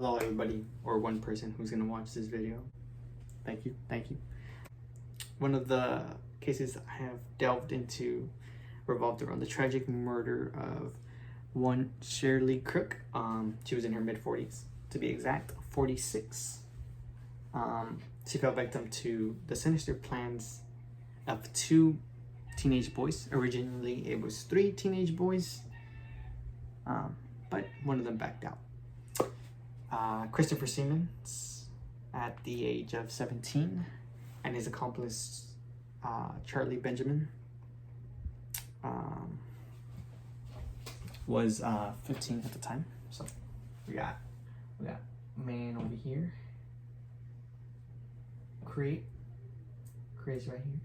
Hello everybody, or one person who's gonna watch this video. Thank you. One of the cases I have delved into revolved around the tragic murder of one Shirley Crook. She was in her mid-40s, to be exact, 46. She fell victim to the sinister plans of two teenage boys. Originally, it was 3 teenage boys, but one of them backed out. Christopher Simmons, at the age of 17, and his accomplice, Charlie Benjamin, was 15 at the time. So we got man over here. Chris right here.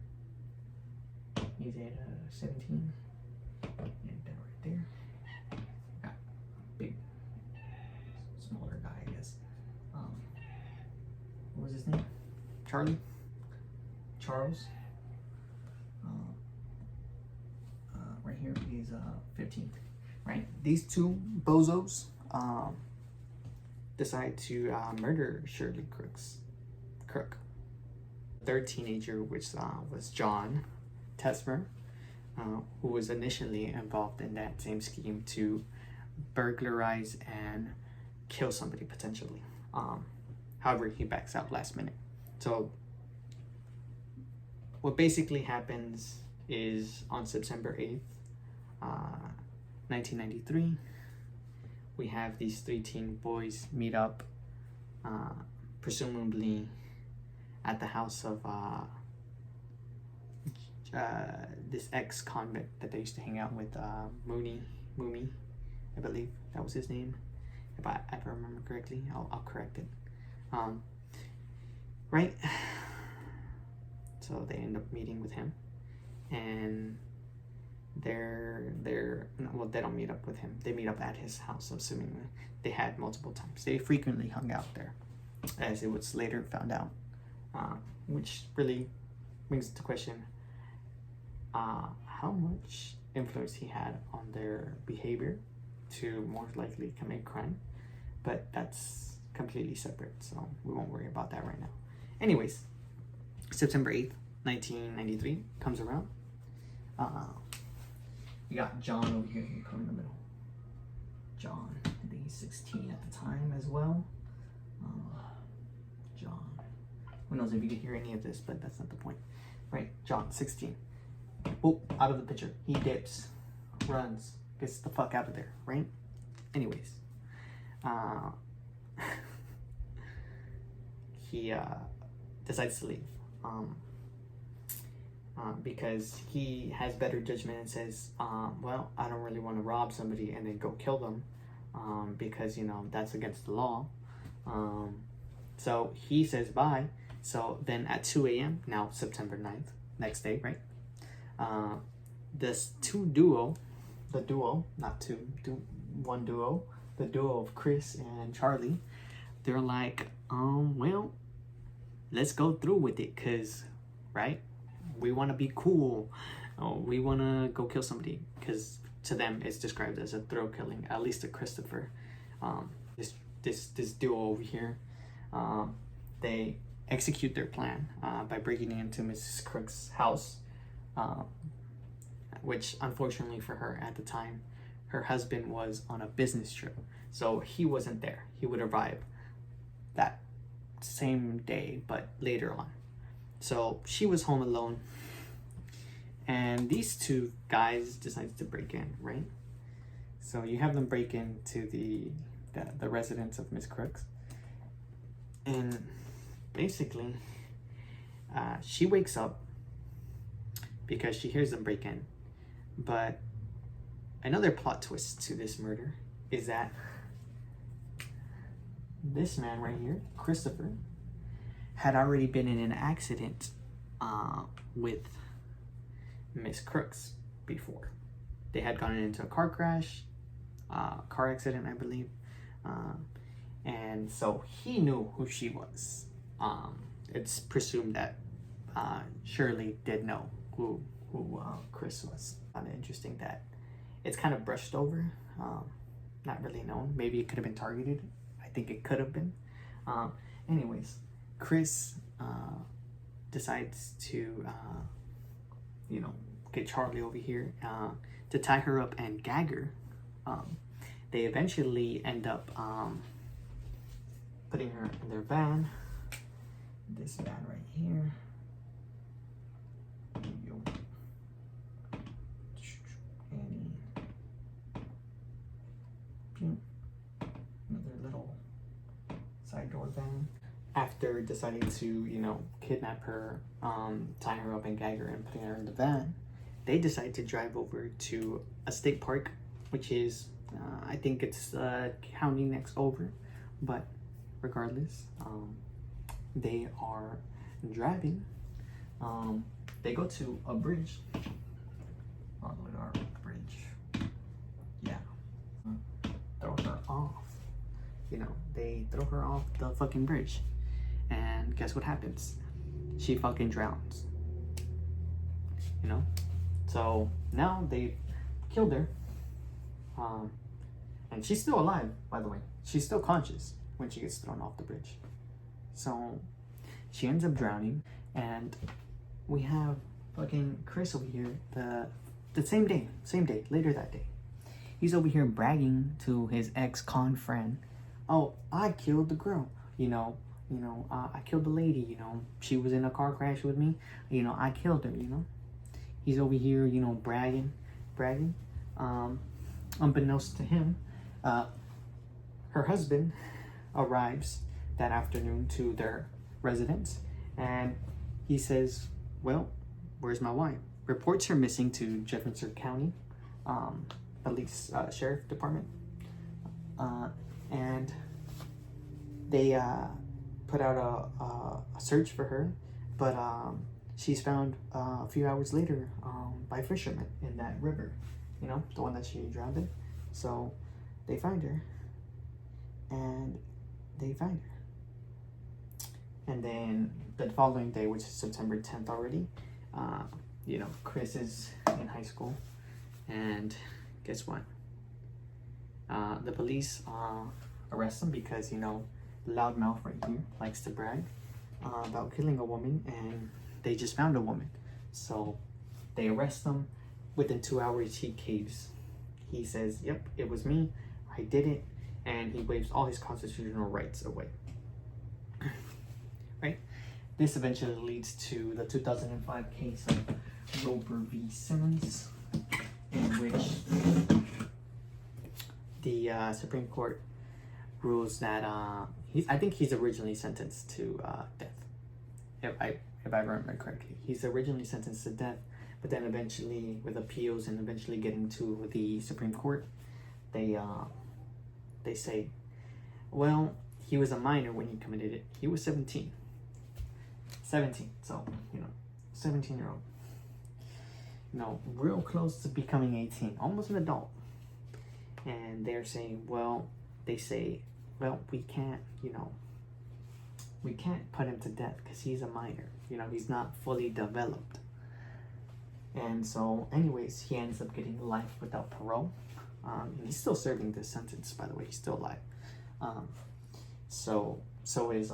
He's at 17, and that right there. Got big, smaller guy, I guess. What was his name? Charles. Right here, he's 15. Right, these two bozos decide to murder Shirley Crook. Third teenager, which was John Tesmer, who was initially involved in that same scheme to burglarize and kill somebody potentially. However, he backs out last minute. So what basically happens is on September 8th, 1993, we have these 3 teen boys meet up, presumably at the house of this ex-convict that they used to hang out with, Mooney, I believe that was his name. If I remember correctly, I'll correct it. Right? So they end up meeting with him, and well, they don't meet up with him. They meet up at his house, assuming they had multiple times. They frequently hung out there, as it was later found out, which really brings into question how much influence he had on their behavior to more likely commit crime. But that's completely separate, so we won't worry about that right now. Anyways, September 8th, 1993 comes around. You got John over here, you put in the middle. John, I think he's 16 at the time as well. John, who knows if you could hear any of this, but that's not the point. Right, John, 16. Oh, out of the picture. He dips, runs, gets the fuck out of there, right? Anyways, he decides to leave because he has better judgment and says, well, I don't really want to rob somebody and then go kill them, because, you know, that's against the law. So he says bye. So then at 2 a.m., now September 9th, next day, right? This the duo of Chris and Charlie, they're like, well, let's go through with it, cause, right, we want to be cool. We want to go kill somebody, because to them it's described as a thrill killing, at least to Christopher. This duo over here, they execute their plan by breaking into Mrs. Crook's house, which unfortunately for her at the time, her husband was on a business trip, so he wasn't there. He would arrive that same day, but later on. So she was home alone, and these 2 guys decided to break in, right? So you have them break into the residence of Miss Crooks, and basically she wakes up because she hears them break in. But another plot twist to this murder is that this man right here, Christopher, had already been in an accident with Miss Crooks before. They had gone into a car accident, I believe, and so he knew who she was. It's presumed that Shirley did know who Chris was. Kind of interesting that it's kind of brushed over, not really known. Maybe it could have been targeted. I think it could have been. Anyways, Chris decides to, get Charlie over here to tie her up and gag her. They eventually end up putting her in their van. This van right here. Another little side door van. After deciding to, kidnap her, tie her up and gag her and putting her in the van, they decide to drive over to a state park, which is, I think it's county next over, but regardless, they are driving. They go to a bridge. Yeah. Throw her off. They throw her off the fucking bridge. And guess what happens? She fucking drowns. So now they killed her. And she's still alive, by the way. She's still conscious when she gets thrown off the bridge. So she ends up drowning, and we have fucking Chris over here the same day, later that day. He's over here bragging to his ex-con friend, "Oh, I killed the girl. I killed the lady. She was in a car crash with me. I killed her. He's over here, bragging. Unbeknownst to him, her husband arrives that afternoon to their residence, and he says, "Well, where's my wife?" Reports her missing to Jefferson County Police Sheriff Department, and they put out a search for her, but she's found a few hours later by fishermen in that river, the one that she drowned in. So they find her, and and then the following day, which is September 10th already, Chris is in high school, and guess what? The police arrest him because, loudmouth right here likes to brag about killing a woman, and they just found a woman. So they arrest him. Within 2 hours, he caves. He says, "Yep, it was me. I did it," and he waives all his constitutional rights away. Right? This eventually leads to the 2005 case of Roper v. Simmons, in which the Supreme Court rules that I think he's originally sentenced to death. If I remember correctly, he's originally sentenced to death, but then eventually, with appeals and eventually getting to the Supreme Court, they say, well, he was a minor when he committed it. He was 17. So 17-year-old. Real close to becoming 18, almost an adult. And they're saying, we can't, we can't put him to death because he's a minor. He's not fully developed. And so, anyways, he ends up getting life without parole. And he's still serving this sentence, by the way. He's still alive. So is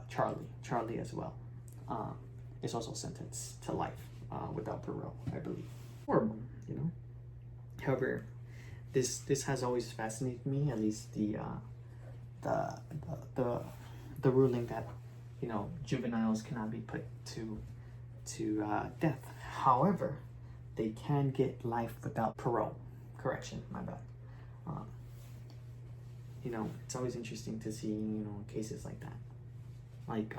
Charlie as well. Is also sentenced to life without parole, I believe. Horrible, However, this has always fascinated me. At least the ruling that juveniles cannot be put to death. However, they can get life without parole. Correction, my bad. It's always interesting to see cases like that. Like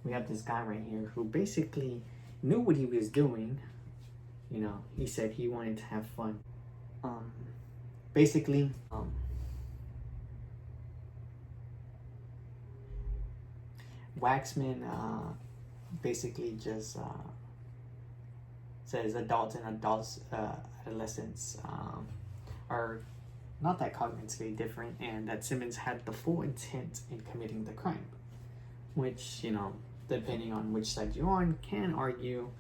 we have this guy right here who basically knew what he was doing. He said he wanted to have fun. Basically, Waxman basically just says adults and adolescents are not that cognitively different, and that Simmons had the full intent in committing the crime, which, depending on which side you're on, can argue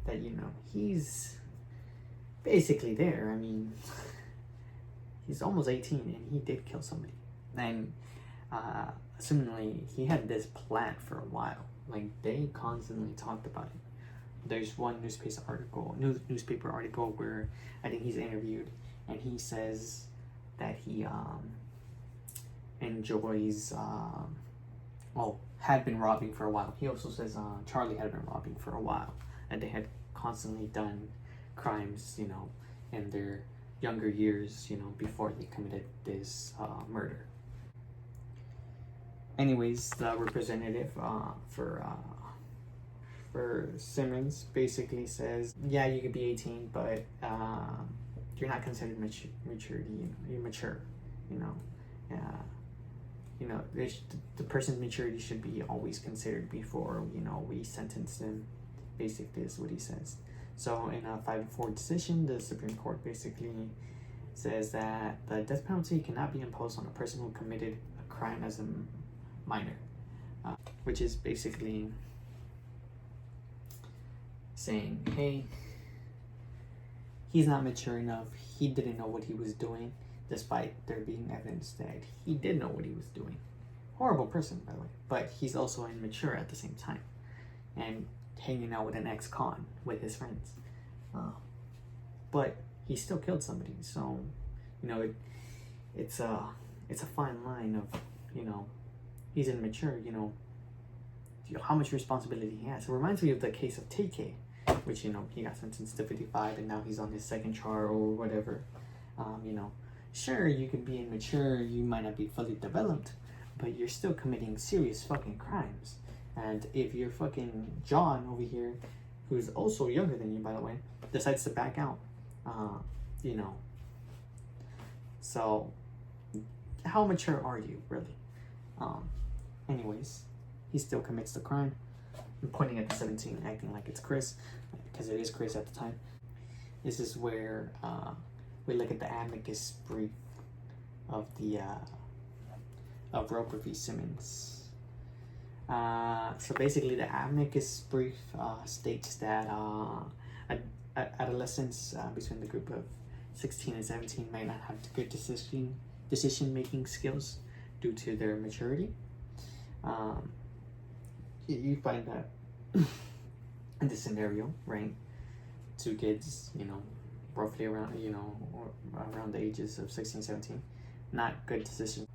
that, he's basically there. I mean, he's almost 18 and he did kill somebody. And assumingly he had this plan for a while. Like, they constantly talked about it. There's one newspaper article where I think he's interviewed, and he says that he enjoys had been robbing for a while. He also says Charlie had been robbing for a while, and they had constantly done crimes, you know, in their younger years, you know, before they committed this murder. Anyways, the representative for Simmons basically says, yeah, you could be 18, but you're not considered maturity. You're mature, you know. You know, the person's maturity should be always considered before, you know, we sentence them. Basically, is what he says. So in a 5-4 decision, the Supreme Court basically says that the death penalty cannot be imposed on a person who committed a crime as a minor, which is basically saying, hey, he's not mature enough. He didn't know what he was doing, despite there being evidence that he did know what he was doing. Horrible person, by the way, but he's also immature at the same time, and hanging out with an ex-con with his friends. But he still killed somebody, so, you know, it's a fine line of, you know, he's immature, you know, how much responsibility he has. It reminds me of the case of TK, which, you know, he got sentenced to 55 and now he's on his second charge or whatever. You know, sure, you can be immature, you might not be fully developed, but you're still committing serious fucking crimes. And if you're fucking John over here, who's also younger than you, by the way, decides to back out, you know, so how mature are you, really? Anyways, he still commits the crime. I'm pointing at the 17, acting like it's Chris, because it is Chris at the time. This is where we look at the amicus brief of the of Roper v. Simmons. So basically, the amicus brief states that adolescents between the group of 16 and 17 might not have good decision-making skills due to their maturity. You find that in this scenario, right? Two kids, you know, roughly around, you know, around the ages of 16, 17, not good decision.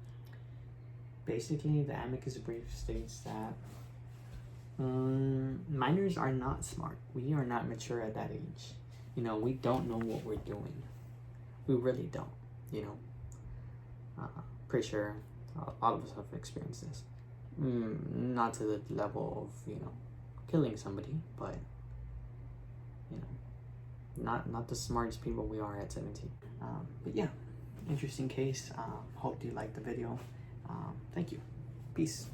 Basically, the amicus brief states that minors are not smart. We are not mature at that age. You know, we don't know what we're doing. We really don't, you know. Pretty sure all of us have experienced this. Not to the level of, you know, killing somebody, but, you know, not the smartest people we are at 17. But yeah, interesting case. Hope you liked the video. Thank you. Peace.